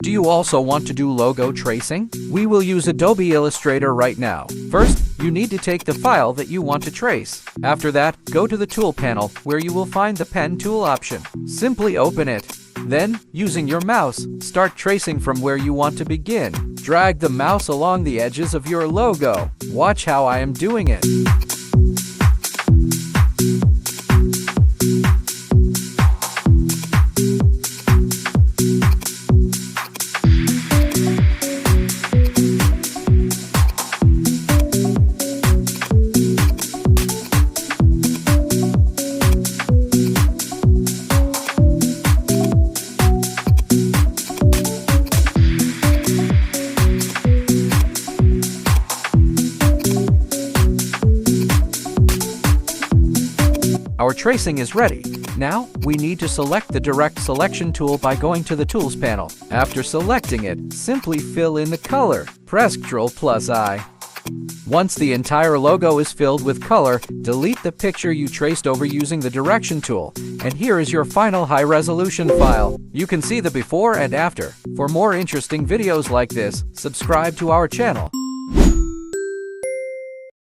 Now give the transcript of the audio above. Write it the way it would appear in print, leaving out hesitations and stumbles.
Do you also want to do logo tracing? We will use Adobe Illustrator right now. First, you need to take the file that you want to trace. After that, go to the Tool panel where you will find the Pen tool option. Simply open it. Then, using your mouse, start tracing from where you want to begin. Drag the mouse along the edges of your logo. Watch how I am doing it. Our tracing is ready. Now, we need to select the Direct Selection tool by going to the Tools panel. After selecting it, simply fill in the color. Press Ctrl+I. Once the entire logo is filled with color, delete the picture you traced over using the Direction tool. And here is your final high-resolution file. You can see the before and after. For more interesting videos like this, subscribe to our channel.